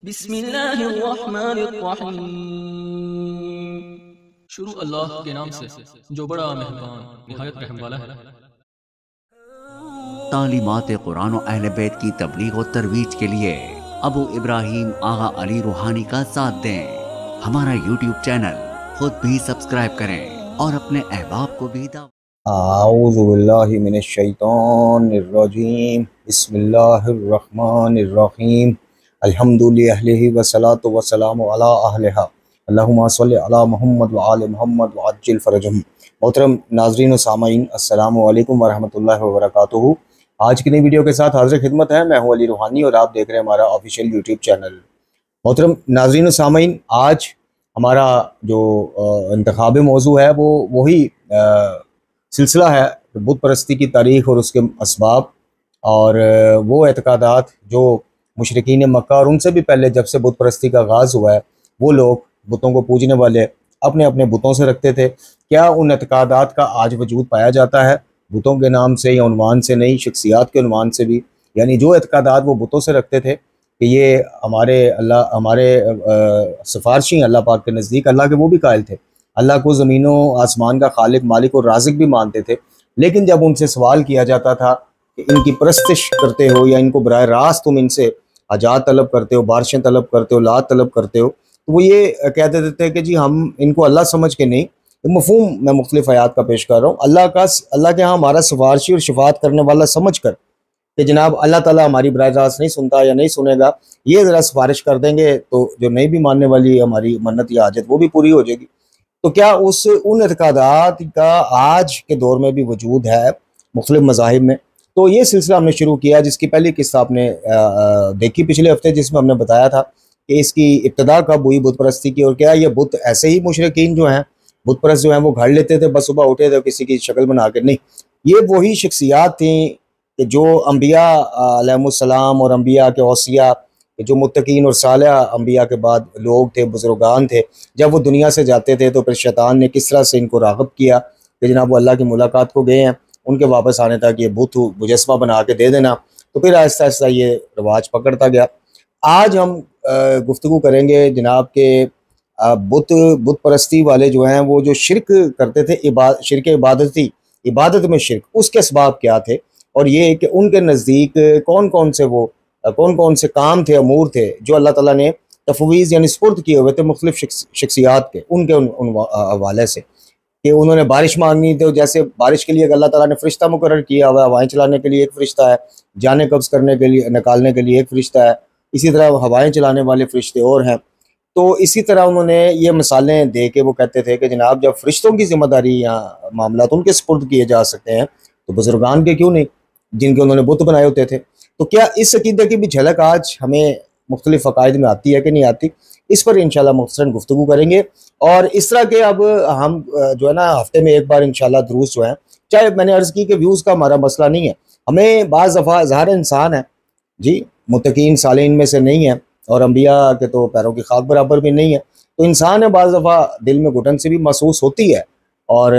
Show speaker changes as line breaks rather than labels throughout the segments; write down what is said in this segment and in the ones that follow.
बिस्मिल्लाहिर्रहमानिर्रहीम। शुरू अल्लाह के नाम से जो बड़ा मेहरबान निहायत रहम वाला है।
तालीमात कुरान और अहले बैत की तबलीग और तरवीज के लिए अबू इब्राहिम आगा अली रूहानी का साथ दें। हमारा यूट्यूब चैनल खुद भी सब्सक्राइब करें और अपने अहबाब को भी
आऊज़ु बिल्लाहि मिनश शैतानिर्रजीम। बिस्मिल्लाहिर्रहमानिर्रहीम। अल्हम्दुलिल्लाहि वस्सलातु वस्सलामु अला अहलिहा। अल्लाहुम्मा सल्लि अला मुहम्मद व आले मुहम्मद व अज्जिल फरजहुम। मोहतरम नाज़रीन व सामाईन, अस्सलामु अलैकुम व रहमतुल्लाहि व बरकातुहू। आज की नई वीडियो के साथ हाज़िर खिदमत है। मैं हूँ अली रूहानी और आप देख रहे हैं हमारा ऑफिशियल यूट्यूब चैनल। मोहतरम नाज़रीन व सामाईन, आज हमारा जो इंतखाबी मौजू है वो वही सिलसिला है बुत परस्ती की तारीख़ और उसके असबाब और वो एतक़ादात जो मुशरिकीन मक्का और उनसे भी पहले जब से बुत परस्ती का आगाज़ हुआ है वो लोग बुतों को पूजने वाले अपने अपने बुतों से रखते थे। क्या उन एतक़ादात का आज वजूद पाया जाता है बुतों के नाम से या उन्वान से नहीं, शख्सियात के उन्वान से भी? यानी जो एतक़ादात वो बुतों से रखते थे कि ये हमारे अल्लाह हमारे सिफारशी अल्लाह पाक के नज़दीक अल्लाह के वो भी कायल थे, अल्लाह को ज़मीनों आसमान का खालिक मालिक और राज़िक भी मानते थे। लेकिन जब उनसे सवाल किया जाता था कि इनकी परस्तिश करते हो या इनको बराह रास्त तुम इनसे आजाद तलब करते हो, बारिशें तलब करते हो, लाद तलब करते हो, तो वो ये कह देते थे कि जी हम इनको अल्लाह समझ के नहीं, तो मफहूम मैं मुख्तलिफ आयात का पेश कर रहा हूँ, अल्लाह के यहाँ हमारा सिफारशी और शफात करने वाला समझ कर कि जनाब अल्लाह ताला हमारी बराह रास्त नहीं सुनता या नहीं सुनेगा, ये ज़रा सिफारिश कर देंगे तो जो नहीं भी मानने वाली हमारी मन्नत या हाजत वो भी पूरी हो जाएगी। तो क्या उन एतक़ादात का आज के दौर में भी वजूद है मुख्तलिफ मज़ाहिब में? तो ये सिलसिला हमने शुरू किया जिसकी पहली किस्सा आपने देखी पिछले हफ्ते, जिसमें हमने बताया था कि इसकी इब्तदा कब हुई बुत परस्ती की, और क्या ये बुत ऐसे ही मुशरिकीन जो हैं बुत परस्त जो हैं वो घर लेते थे, बस सुबह उठे थे किसी की शक्ल बना के? नहीं, ये वही शख्सियात थी कि जो अम्बिया अलैहिमुस्सलाम और अम्बिया के औसिया, जो मुत्तकीन और सालिह अम्बिया के बाद लोग थे, बुजुर्गान थे, जब वो दुनिया से जाते थे तो फिर शैतान ने किस तरह से इनको राग़िब किया कि जनाब वो अल्लाह की मुलाकात को गए हैं, उनके वापस आने तक ये बुत मुजस्मा बना के दे देना। तो फिर आहिस्ता आहिस्ता ये रवाज पकड़ता गया। आज हम गुफ्तगू करेंगे जनाब के बुत परस्ती वाले जो हैं वो जो शिरक करते थे, शिरक इबादत में शिरक, उसके असबाब क्या थे, और ये कि उनके नज़दीक कौन कौन से काम थे, अमूर थे जो अल्लाह ताला ने तफवीज़ यानी सुपुर्द किए हुए थे मुख्तलिफ शख्सियात के, उनके हवाले से कि उन्होंने बारिश मांगनी, तो जैसे बारिश के लिए अल्लाह ताला ने फ़रिश्ता मुकर्रर किया हुआ है, हवाएँ चलाने के लिए एक फ़रिश्ता है, जाने कब्ज़ करने के लिए निकालने के लिए एक फ़रिश्ता है, इसी तरह हवाएँ चलाने वाले फ़रिश्ते और हैं। तो इसी तरह उन्होंने ये मिसालें दे के वो कहते थे कि जनाब जब फ़रिश्तों की ज़िम्मेदारी या मामला उनके सुपुर्द किए जा सकते हैं तो बुजुर्गान के क्यों नहीं, जिनके उन्होंने बुत बनाए होते थे? तो क्या इस अकीदे की भी झलक आज हमें मुख्तलिफ अकायद में आती है कि नहीं आती? इस पर इंशाल्लाह मुख्तसरन गुफ्तगू करेंगे। और इस तरह के अब हम जो है ना हफ्ते में एक बार इंशाल्लाह दुरूस जो है, चाहे मैंने अर्ज़ की कि व्यूज़ का हमारा मसला नहीं है, हमें बाज़ दफ़ा ज़ाहिर इंसान है जी, मुत्तकीन सालिहीन में से नहीं है और अम्बिया के तो पैरों की खाक बराबर भी नहीं है, तो इंसान है, बाज़ दफ़ा दिल में घुटन से भी महसूस होती है और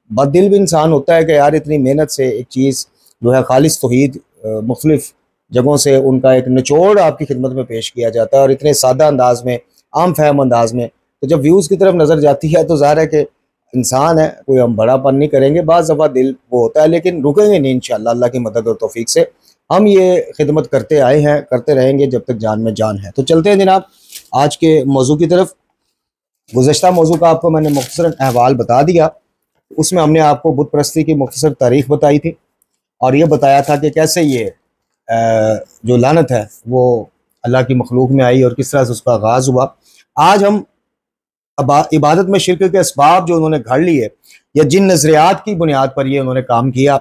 बददिल भी इंसान होता है कि यार इतनी मेहनत से एक चीज़ जो है खालिस तौहीद मुख्तलिफ जगहों से उनका एक निचोड़ आपकी खिदमत में पेश किया जाता है और इतने सादा अंदाज में, आम फहम अंदाज में, तो जब व्यूज़ की तरफ नज़र जाती है तो ज़ाहिर है कि इंसान है, कोई हम बड़ापन नहीं करेंगे, बाज़ दफ़ा दिल वो होता है, लेकिन रुकेंगे नहीं इंशाअल्लाह अल्लाह की मदद और तौफीक से। हम ये खिदमत करते आए हैं, करते रहेंगे जब तक जान में जान है। तो चलते हैं जनाब आज के मौजू की तरफ। गुज़श्ता मौजू का आपको मैंने मुख्तसर अहवाल बता दिया, उसमें हमने आपको बुत परस्ती की मुख्तसर तारीख़ बताई थी और ये बताया था कि कैसे ये जो लानत है वो अल्लाह की मखलूक में आई और किस तरह से उसका आगाज़ हुआ। आज हम इबादत में शिरक के असबाब जो उन्होंने घड़ लिए या जिन नज़रियात की बुनियाद पर ये उन्होंने काम किया,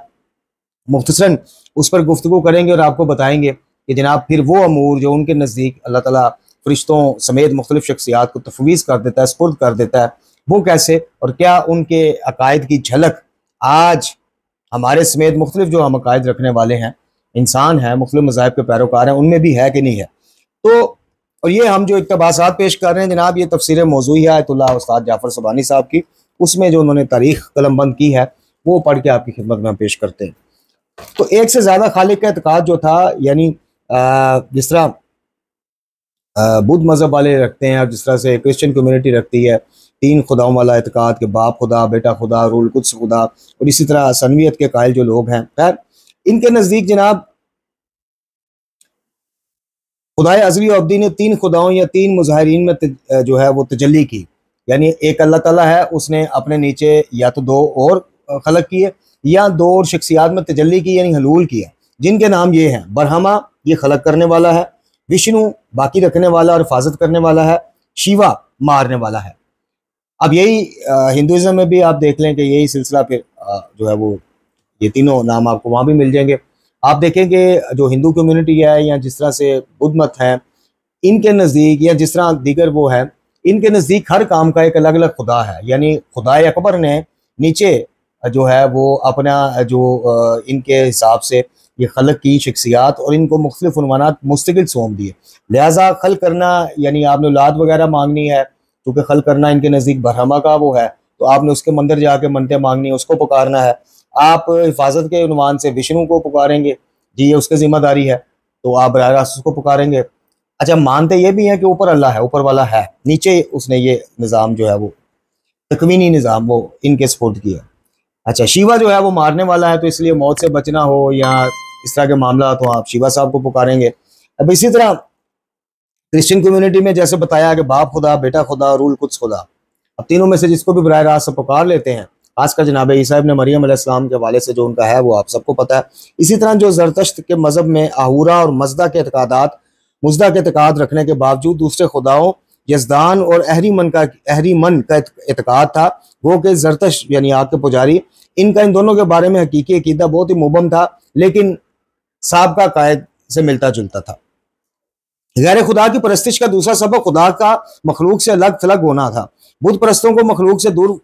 मुख्तसरन उस पर गुफ्तगू करेंगे और आपको बताएंगे कि जनाब फिर वो अमूर जो उनके नज़दीक अल्लाह ताला फ़रिश्तों समेत मुख्तलिफ शख्सियात को तफवीज़ कर देता है, सुपुर्द कर देता है, वो कैसे, और क्या उनके अकायद की झलक आज हमारे समेत मुख्तलिफ जो हम अकायद रखने वाले हैं इंसान हैं, मुख्तलिफ मज़ाहिब के पैरोकार हैं, उनमें भी है कि नहीं है? तो और ये हम जो इक़्तिबासात पेश कर रहे हैं जनाब, ये तफसीर मौज़ूई है आयतुल्लाह उस्ताद जाफ़र सुबानी साहब की, उसमें जो उन्होंने तारीख़ कलमबंद की है वो पढ़ के आपकी खिदमत में पेश करते हैं। तो एक से ज़्यादा खालिक का एतक़ाद जो था, यानी जिस तरह बुद्ध मज़हब वाले रखते हैं, और जिस तरह से क्रिश्चियन कम्युनिटी रखती है 3 खुदाओं वाला एतकाद के बाप खुदा, बेटा खुदा, रूल कुद्स खुदा, और इसी तरह सनवियत के कायल जो लोग हैं, खैर इनके नज़दीक जनाब खुदाए अज़ली और अब्दी ने 3 खुदाओं या 3 मुज़ाहिरीन में जो है वो तजल्ली की। यानी एक अल्लाह ताला है, उसने अपने नीचे या तो 2 और खलक किए, या 2 और शख्सियात में तजल्ली की यानी हलूल किया, जिनके नाम ये हैं। बरहमा ये खलक करने वाला है, विष्णु बाकी रखने वाला और हिफाजत करने वाला है, शिवा मारने वाला है। अब यही हिंदुज़म में भी आप देख लें कि यही सिलसिला फिर जो है वो ये तीनों नाम आपको वहाँ भी मिल जाएंगे। आप देखेंगे जो हिंदू कम्युनिटी है या जिस तरह से बुद्ध मत है, इनके नज़दीक या जिस तरह दीगर वो है, इनके नज़दीक हर काम का एक अलग अलग खुदा है। यानी खुदाए अकबर ने नीचे जो है वो अपना जो इनके हिसाब से ये खलक की शख्सियात और इनको मुख्तलिफ उन्वानात मुस्तकिल सौंप दिए। लिहाजा खल करना यानी आपने औलाद वगैरह मांगनी है, क्योंकि खल करना इनके नज़दीक बरहमा का वो है, तो आपने उसके मंदिर जाके मनते मांगनी है, उसको पुकारना है। आप हिफाजत के उन्वान से विष्णु को पुकारेंगे, जी ये उसकी जिम्मेदारी है, तो आप बराह रास्त उसको पुकारेंगे। अच्छा, मानते ये भी हैं कि ऊपर अल्लाह है, ऊपर वाला है, नीचे उसने ये निज़ाम जो है वो तकवीनी निज़ाम वो इनके सपोर्ट किया। अच्छा, शिवा जो है वो मारने वाला है, तो इसलिए मौत से बचना हो या इस तरह के मामला तो आप शिवा साहब को पुकारेंगे। अब इसी तरह क्रिश्चियन कम्युनिटी में जैसे बताया कि बाप खुदा, बेटा खुदा, रूल कुद्स खुदा, अब तीनों में से जिसको भी बराह रास्त से पुकार लेते हैं, खासकर जनाब ईसा इब्न मरियम अलैहिस्सलाम के हवाले से जो उनका है वो आप सबको पता है। इसी तरह जो ज़रतश्त के मज़हब में आहूरा और मज़दा के एतकाद रखने के बावजूद दूसरे खुदाओं यज़दान और अहरीमन का एतकाद था, वो कि ज़रतश्त यानी आग के पुजारी, इनका इन दोनों के बारे में हकीकी अकीदा बहुत ही मुबम था, लेकिन साबका कायद से मिलता जुलता था। गैर खुदा की परस्तिश का दूसरा सबब खुदा का मखलूक से अलग थलग होना था। बुत परस्तों को मखलूक से दूर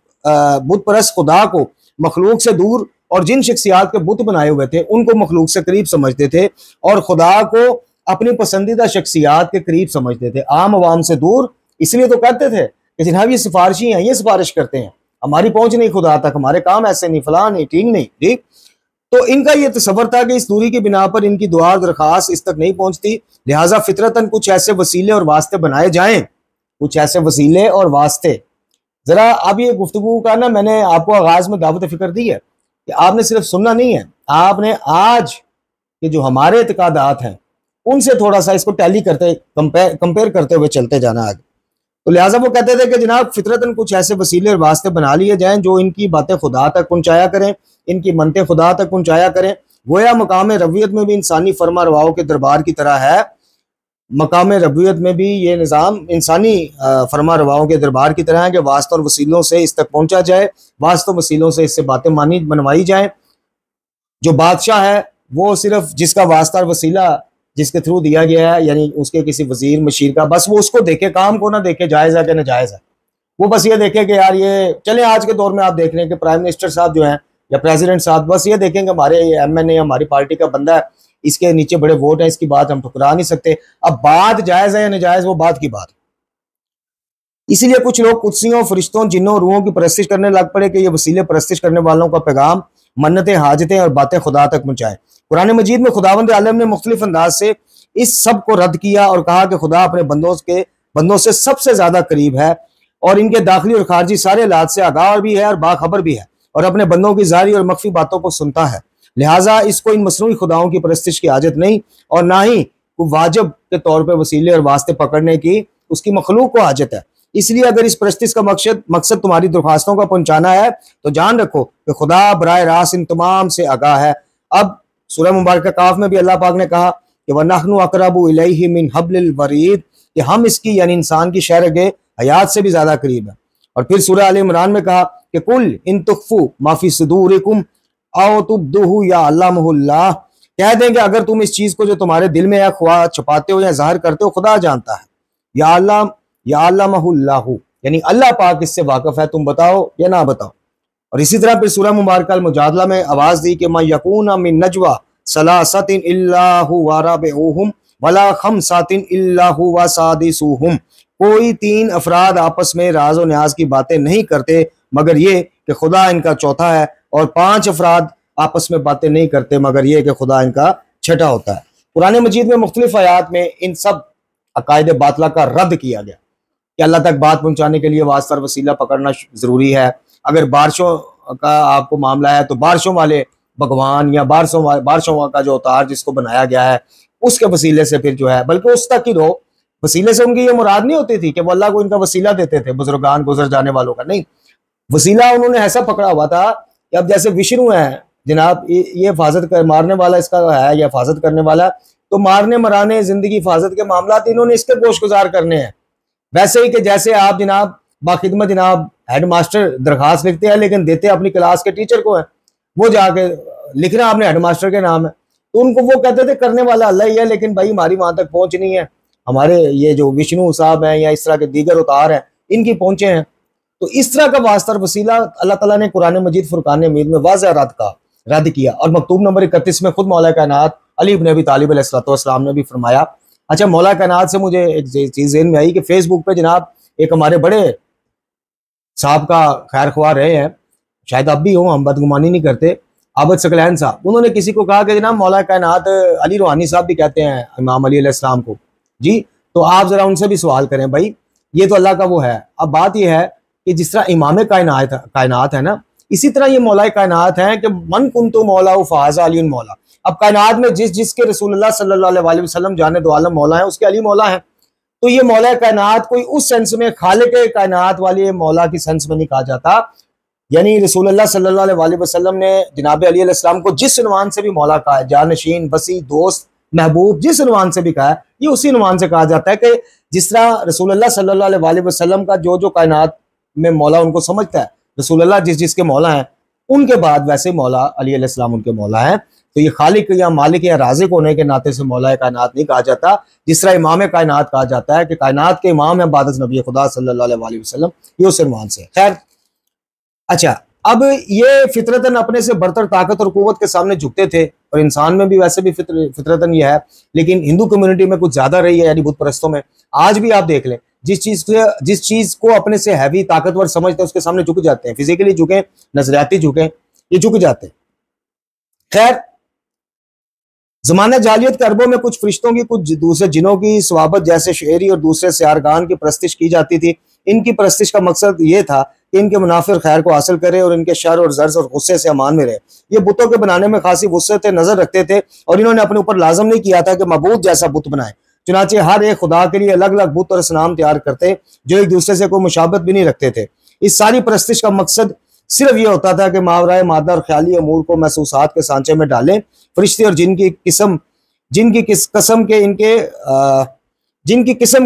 बुत परस्त खुदा को मखलूक से दूर और जिन शख्सियात के बुत बनाए हुए थे उनको मखलूक से करीब समझते थे, और खुदा को अपनी पसंदीदा शख्सियात के करीब समझते थे, आम आवाम से दूर। इसलिए तो कहते थे कि जनाब ये सिफारशी हैं, ये सिफारिश करते हैं, हमारी पहुंच नहीं खुदा तक, हमारे काम ऐसे नहीं, फलां नहीं, ठीक नहीं, ठीक। तो इनका ये तसव्वुर था कि इस दूरी की बिना पर इनकी दुआ दरख्वास्त इस तक नहीं पहुंचती, लिहाजा फितरतन कुछ ऐसे वसीले और वास्ते बनाए जाएं, कुछ ऐसे वसीले और वास्ते। जरा अब ये गुफ्तगू का ना मैंने आपको आगाज में दावत फिक्र दी है कि आपने सिर्फ सुनना नहीं है, आपने आज के जो हमारे इत्कादात हैं उनसे थोड़ा सा इसको टैली करते कंपेयर करते हुए चलते जाना आगे। तो लिहाजा वो कहते थे कि जनाब फितरतन कुछ ऐसे वसीले और वास्ते बना लिए जाएं जो इनकी बातें खुदा तक पहुंचाया करें, इनकी मनते खुदा तक पहुंचाया करें। गोया मकाम रबियत में भी इंसानी फरमा रवाओं के दरबार की तरह है, मकाम रबियत में भी ये निज़ाम इंसानी फरमा रवाओं के दरबार की तरह है कि वास्ता और वसीलों से इस तक पहुंचा जाए, वास्ता वसीलों से इससे बातें मनवाई जाए। जो बादशाह है वो सिर्फ जिसका वास्ता और वसीला जिसके थ्रू दिया गया है, यानी उसके किसी वजीर मशीर का, बस वो उसको देखे, काम को ना देखे जायज़ है कि नाजायज़ है। वो बस ये देखे कि यार ये चले, आज के दौर में आप देख रहे हैं कि प्राइम मिनिस्टर साहब जो हैं या प्रेसिडेंट साहब बस ये देखेंगे हमारे MNA हमारी पार्टी का बंदा है, इसके नीचे बड़े वोट है, इसकी बात हम ठुकरा नहीं सकते। अब बात जायज़ है या नाजायज़ वो बात की बात। इसीलिए कुछ लोग कुर्सियों, फरिश्तों, जिन्नों, रूहों की परस्तिश करने लग पड़े कि ये वसीले परस्तिश करने वालों का पैगाम, मन्नतें, हाजतें और बातें खुदा तक पहुंचाए। कुरान मजीद में खुदावंद आलम ने मुख्तलिफ अंदाज से इस सब को रद्द किया और कहा कि खुदा अपने बंदों से सबसे ज्यादा करीब है और इनके दाखिली और खारजी सारे हालात से आगाह भी है और बाखबर भी है और अपने बंदों की जारी और मख्फी बातों को सुनता है। लिहाजा इसको इन मसनूई खुदाओं की परस्तिश की हाजत नहीं और ना ही वाजिब के तौर पर वसीले और वास्ते पकड़ने की उसकी मखलूक को हाजत है। इसलिए अगर इस परस्तिश का मकसद तुम्हारी दरख्वास्तों का पहुंचाना है तो जान रखो कि खुदा बराह रास्त इन तमाम से आगाह है। अब सूरह मुबारक काफ में भी अल्लाह पाक ने कहा कि वनहनु अक़रबु इलैहि मिन हब्लिल वरीद, कि हम इसकी यानी इंसान की शहरगे हयात से भी ज्यादा करीब है। और फिर सूरह आल इमरान में कहा कि कुल इन तुख्फू माफी सुदूरिकुम औ तुब्दुहु या अल्लामुहुल्लाह, कह दें कि अगर तुम इस चीज को जो तुम्हारे दिल में है ख्वाह छुपाते हो या जाहिर करते हो खुदा जानता है। या अल्लामुहुल्लाहु यानी अल्लाह पाक इससे वाकिफ है, तुम बताओ या ना बताओ। और इसी तरह फिर सूरह मुबारक अल मुजादला में आवाज दी कि मा यकूना मिन नजवा सलासतिन इल्लाहु व राबिउहुम वला खमसातिन इल्लाहु व सादिसुहुम, कोई 3 अफराद आपस में राज और न्याज की बातें नहीं करते मगर ये कि खुदा इनका चौथा है, और 5 अफराद आपस में बातें नहीं करते मगर ये कि खुदा इनका छठा होता है। कुरान मजीद में मुख्तलिफ आयात में इन सब अकायद बातला का रद्द किया गया कि अल्लाह तक बात पहुंचाने के लिए वास्ता और वसीला पकड़ना ज़रूरी है। अगर बारिशों का आपको मामला है तो बारिशों वाले भगवान या बारिशों का जो अवतार जिसको बनाया गया है उसके वसीले से फिर जो है, बल्कि उस तक ही रहो। वसीले से उनकी ये मुराद नहीं होती थी कि वो अल्लाह को इनका वसीला देते थे, बुजुर्गान गुजर जाने वालों का, नहीं। वसीला उन्होंने ऐसा पकड़ा हुआ था कि अब जैसे विष्णु है जनाब, ये हिफाजत कर मारने वाला इसका है या हिफाजत करने वाला, तो मारने मराने जिंदगी हिफाजत के मामला इन्होंने इसके गोशगुजार करने हैं। वैसे ही कि जैसे आप जनाब बाखिदमत जनाब हेड मास्टर दरखास्त लिखते हैं लेकिन देते अपनी क्लास के टीचर को है, वो जाके लिखना आपने हेड मास्टर के नाम है, तो उनको वो कहते थे करने वाला अल्लाह ही है, लेकिन भाई हमारी वहां तक पहुंच नहीं है, हमारे ये जो विष्णु साहब हैं या इस तरह के दीगर अवतार हैं इनकी पहुंचे हैं। तो इस तरह का वास्ता और वसीला अल्लाह ताला ने कुरान मजीद फुरकान हमीद में वाज़ह रद्द किया। और मकतूब नंबर 31 में खुद मौला कायनात अली इब्न अबी तालिब अलैहिस्सलाम ने भी फरमाया। अच्छा, मौला कायनात से मुझे एक चीज़ ज़हन में आई कि फेसबुक पे जनाब एक हमारे बड़े साहब का खैर ख्वाह रहे हैं, शायद अब भी हो, हम बदगुमानी नहीं करते, आबद सकलैन साहब। उन्होंने किसी को कहा कि जनाब मौला कायनात अली रूहानी साहब भी कहते हैं इमाम अली अलैहिस्सलाम को जी, तो आप ज़रा उनसे भी सवाल करें, भाई ये तो अल्लाह का वो है। अब बात यह है कि जिस तरह इमाम कायनात है ना, इसी तरह ये मौला कायनात है कि मन कुंतु मौला फाज़ा अली मौला। अब कायनात में जिसके रसूलुल्लाह सल्लल्लाहु अलैहि वसल्लम जाने दो आलम मौला है, उसके अली मौला है। तो ये मौला कायनात कोई उस सेंस में खालिक कायनात वाले मौला की सेंस में नहीं कहा जाता, यानी रसूलुल्लाह सल्लल्लाहु अलैहि वसल्लम ने जनाब अली अलैहिस्सलाम को जिस उन्वान से भी मौला कहा है, जानशीन, वसी, दोस्त, महबूब, जिस उन्वान से भी कहा है, ये उसी उन्वान से कहा जाता है कि जिस तरह रसूलुल्लाह सल्लल्लाहु अलैहि वसल्लम का जो कायनात में मौला उनको समझता है, रसूलुल्लाह जिसके मौला हैं उनके बाद वैसे मौला अली अलैहिस्सलाम उनके मौला हैं। तो ये खालिक या मालिक या राज़िक होने के नाते से मौला कायनात नहीं कहा जाता, जिस तरह इमाम कायनात कहा जाता है कि कायनात के इमाम है बादस नबी खुदा सल्लल्लाहु अलैहि वसल्लम, ये उस उन्वान से। खैर, अच्छा, अब ये फितरतन अपने से बरतर ताकत और कुव्वत के सामने झुकते थे, और इंसान में भी वैसे भी फितरतन ये है, लेकिन हिंदू कम्युनिटी में कुछ ज्यादा रही है, यानी बुत परस्तों में। आज भी आप देख लें, जिस चीज को अपने से हैवी ताकतवर समझते हैं उसके सामने झुक जाते हैं, फिजिकली झुके, नजरियाती झुके, ये झुक जाते हैं। खैर, जमाना जालियत के अरबों में कुछ फरिश्तों की, कुछ दूसरे जिनों की स्वाबत जैसे शेरी और दूसरे सियारगान की परस्तिश की जाती थी। इनकी परस्तिश का मकसद ये था कि इनके मुनाफिर खैर को हासिल करे और इनके शर और जर्ज और गुस्से से अमान में रहे। ये बुतों के बनाने में खासी वुस्अत नजर रखते थे और इन्होंने अपने ऊपर लाजम नहीं किया था कि मबूद जैसा बुत बनाए। चुनाचे हर एक खुदा के लिए अलग अलग बुत और सनाम तैयार करते जो एक दूसरे से कोई मुशाबत भी नहीं रखते थे। इस सारी परस्तिश का मकसद सिर्फ ये होता था कि मावराए मादा और ख्याली अमूर को महसूसात के सांचे में डालें। फरिश्ते और जिनकी किस्म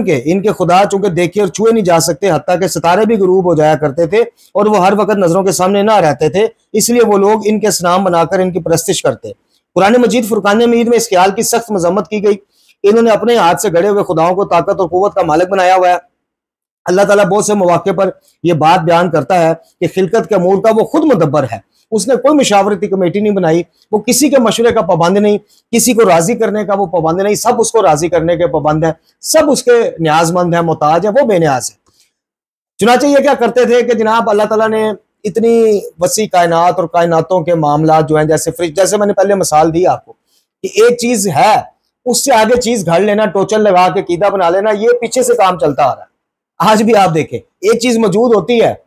के इनके खुदा चूंकि देखे और छुए नहीं जा सकते, हत्ता के सितारे भी गुरूब हो जाया करते थे और वो हर वक्त नजरों के सामने ना रहते थे, इसलिए वो लोग इनके सनाम बनाकर इनकी परस्तिश करते। कुरान मजीद फुरकान हमीद में इस ख्याल की सख्त मजम्मत की गई। इन्होंने अपने हाथ से गढ़े हुए खुदाओं को ताकत और कुव्वत का मालिक बनाया हुआ है। अल्लाह ताला बहुत से मौके पर यह बात बयान करता है कि खिलकत के अमूर का वो खुद मुदब्बर है, उसने कोई मुशावरती कमेटी नहीं बनाई, वो किसी के मशवरे का पाबंद नहीं, किसी को राजी करने का वो पाबंद नहीं, सब उसको राजी करने के पाबंद है, सब उसके न्याजमंद है, मोहताज है, वो बेनियाज है। चुनाचे ये क्या करते थे कि जनाब अल्लाह ताला ने इतनी वसी कायनात और कायनातों के मामला जो हैं, जैसे मैंने पहले मिसाल दी आपको कि एक चीज है उससे आगे चीज घड़ लेना, टोचन लगा के कीदा बना लेना, ये पीछे से काम चलता आ रहा है। आज भी आप देखें, एक चीज मौजूद होती है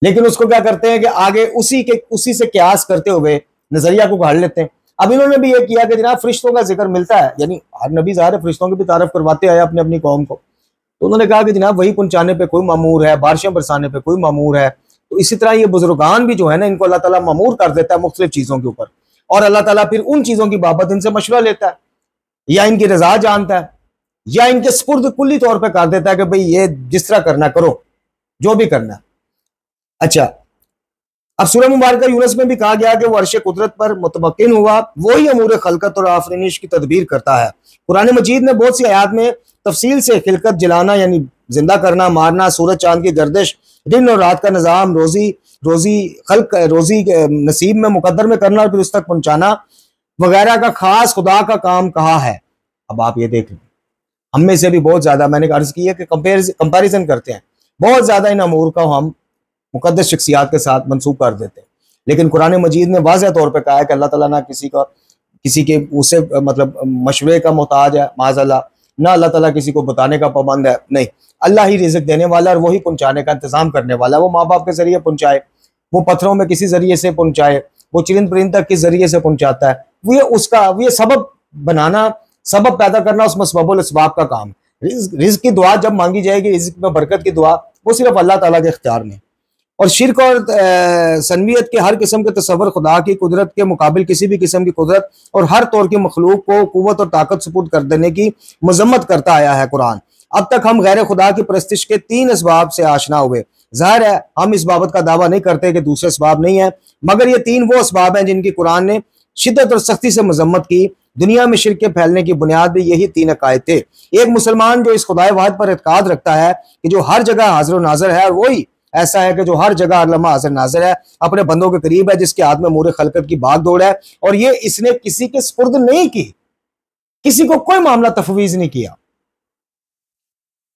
लेकिन उसको क्या करते हैं कि आगे उसी से क्यास करते हुए नजरिया को घाड़ लेते हैं। अब इन्होंने भी ये किया कि जनाब फरिश्तों का जिक्र मिलता है, यानी हर नबी ज़ाहिर है फरिश्तों की भी तारीफ करवाते आए अपनी अपनी कौम को, तो उन्होंने कहा कि जनाब वही पहुंचाने पे कोई मामूर है, बारिशें बरसाने पे कोई मामूर है। तो इसी तरह ये बुजुर्गान भी जो है ना, इनको अल्लाह ताला मामूर कर देता है मुख्तलिफ चीज़ों के ऊपर, और अल्लाह ताला फिर उन चीज़ों की बाबत इनसे मशवरा लेता है या इनकी रजा जानता है या इनके स्पुर्द कुल्ली तौर पर कर देता है कि भाई ये जिस तरह करना करो, जो भी करना। अच्छा, अब सूरह मुबारक यूनुस में भी कहा गया कि वो अर्श कुदरत पर मुतमक्किन हुआ, वही अमूर खलकत और आफरीनिश की तदबीर करता है। कुरान मजीद ने बहुत सी आयात में तफसील से खिलकत जलाना यानी जिंदा करना, मारना, सूरज चांद की गर्दिश, दिन और रात का निज़ाम, रोजी नसीब में मुकद्दर में करना और फिर उस तक पहुंचाना वगैरह का खास खुदा का काम कहा है। अब आप ये देख लें, हम में से भी बहुत ज्यादा, मैंने अर्ज की है कि कंपैरिजन करते हैं, बहुत ज्यादा इन अमूर का हम मुकद्दस शख्सियात के साथ मंसूब कर देते हैं, लेकिन कुरान मजीद ने वाज़ह तौर पे कहा है कि अल्लाह ताला ना किसी के उसे मतलब मशवरे का मोहताज है माज़अल्लाह, ना अल्लाह ताला किसी को बताने का पाबंद है, नहीं, अल्लाह ही रिज़्क देने वाला है और वही पहुंचाने का इंतजाम करने वाला है। वो माँ बाप के जरिए पहुंचाए, वो पत्थरों में किसी जरिए से पहुंचाए, वो चिरिंद परिंद तक किस जरिए से पहुंचाता है, ये सबब बनाना, सबब पैदा करना उसमें सबबुल असबाब का काम है। रिज़्क की दुआ जब मांगी जाएगी, रिज़्क में बरकत की दुआ, वो सिर्फ अल्लाह ताला के इख्तियार में। और शिरक और सनवियत के हर किस्म के तसव्वुर खुदा की कुदरत के मुकाबिल किसी भी किस्म की कुदरत और हर तौर की मखलूक को कुव्वत और ताकत सुपुर्द कर देने की मजम्मत करता आया है कुरान। अब तक हम गैर खुदा की परस्तिश के 3 असबाब से आशना हुए। जाहिर है हम इस बाबत का दावा नहीं करते कि दूसरे असबाब नहीं है, मगर ये 3 वो असबाब हैं जिनकी कुरान ने शिद्दत और सख्ती से मजम्मत की। दुनिया में शिरक के फैलने की बुनियाद भी यही 3 अकायद थे। एक मुसलमान जो इस खुदाए वाहिद पर एतकाद रखता है कि जो हर जगह हाजिर नाजर है, और वही ऐसा है कि जो हर जगह हर लम्हा हाजिर नाजिर है, अपने बंदों के करीब है, जिसके हाथ में मूरे खलकत की भाग दौड़ है, और ये इसने किसी के सुपुर्द नहीं की, किसी को कोई मामला तफवीज नहीं किया।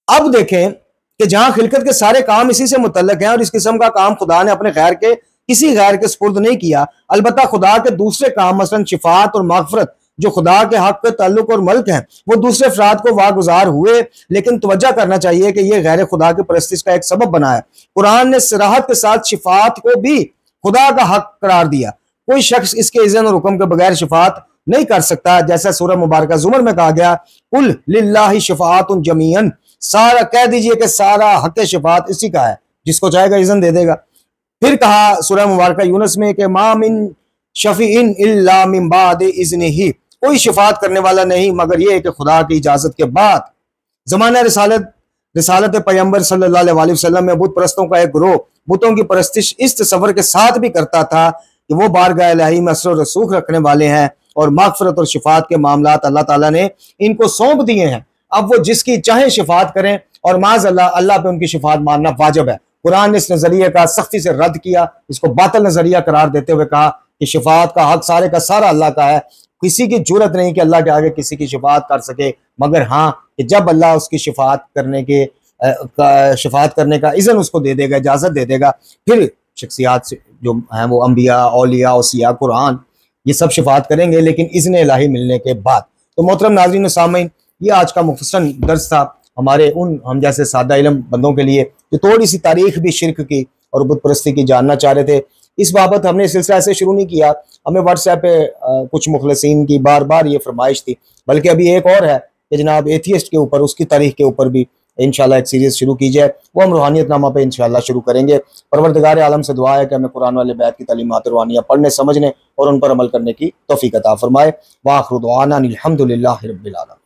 अब देखें कि जहां खिलकत के सारे काम इसी से मुतल्लक हैं और इस किस्म का काम खुदा ने अपने किसी गैर के सुपुर्द नहीं किया। अलबत्ता खुदा के दूसरे काम मसलन शिफात और मगफरत जो खुदा के हक पे ताल्लुक और मल्क हैं, वो दूसरे अफराद को वागुजार हुए, लेकिन तवज्जो करना चाहिए कि यह गैर खुदा की परस्तिश का एक सबब बना है। कुरान ने सराहत के साथ शिफात को भी खुदा का हक करार दिया। कोई शख्स इसके इज़्न और हुक्म के बगैर शिफात नहीं कर सकता, जैसा सूरह मुबारक जुमर में कहा गया, कुल लिल्लाहि शिफाअतुन जमीअन, सारा कह दीजिए कि सारा हक शिफात इसी का है, जिसको चाहेगा इज़्न दे देगा। फिर कहा सूरह मुबारक यूनुस में कि मा मिन शफीइन इल्ला मिन बादि इज़्निही, कोई शिफात करने वाला नहीं मगर यह कि खुदा की इजाजत के बाद। जमाना रिसालत पैगंबर सल्लल्लाहु अलैहि वसल्लम में बुत परस्तों का एक ग्रोह बुतों की परस्तिश इस तसव्वुर के साथ भी करता था कि वो बारगाह इलाही में असर और रसूख रखने वाले हैं और मगफरत और शिफात के मामलात अल्लाह ताला ने इनको सौंप दिए हैं। अब वो जिसकी चाहे शिफात करें और माज़ अल्लाह पे उनकी शिफात मानना वाजिब है। कुरान ने इस नजरिए का सख्ती से रद्द किया, इसको बातिल नजरिया करार देते हुए कहा कि शिफात का हक सारे का सारा अल्लाह का है, किसी की जरूरत नहीं कि अल्लाह के आगे किसी की शिफात कर सके, मगर हाँ कि जब अल्लाह उसकी शिफात करने का इज़्न उसको दे देगा, इजाज़त दे देगा, फिर शख्सियात जो हैं वो अम्बिया, औलिया, औसिया, कुरान ये सब शिफात करेंगे, लेकिन इज़्न इलाही मिलने के बाद। तो मोहतरम नाज़रीन सामीन, ये आज का मुख्तसर दर्स था हमारे उन हम जैसे सादा इल्म बंदों के लिए जो थोड़ी सी तारीख भी शिरक की और बुत परस्ती की जानना चाह रहे थे। इस बाबत हमने सिलसिला ऐसे शुरू नहीं किया, हमें व्हाट्सएप पे कुछ मुखलसीन की बार बार ये फरमाइश थी, बल्कि अभी एक और है कि जनाब एथियस्ट के ऊपर, उसकी तारीख के ऊपर भी इंशाल्लाह एक सीरीज़ शुरू की जाए, वो हम रूहानियत नामा पे इंशाल्लाह शुरू करेंगे। परवरदिगार आलम से दुआ है कि हमें कुरान वाले बैत की तालीमात रूहानिया पढ़ने, समझने और उन पर अमल करने की तौफीक अता फरमाए। व आखिर दुआना अनिल हम्दुलिल्लाहि रब्बिल आलमीन।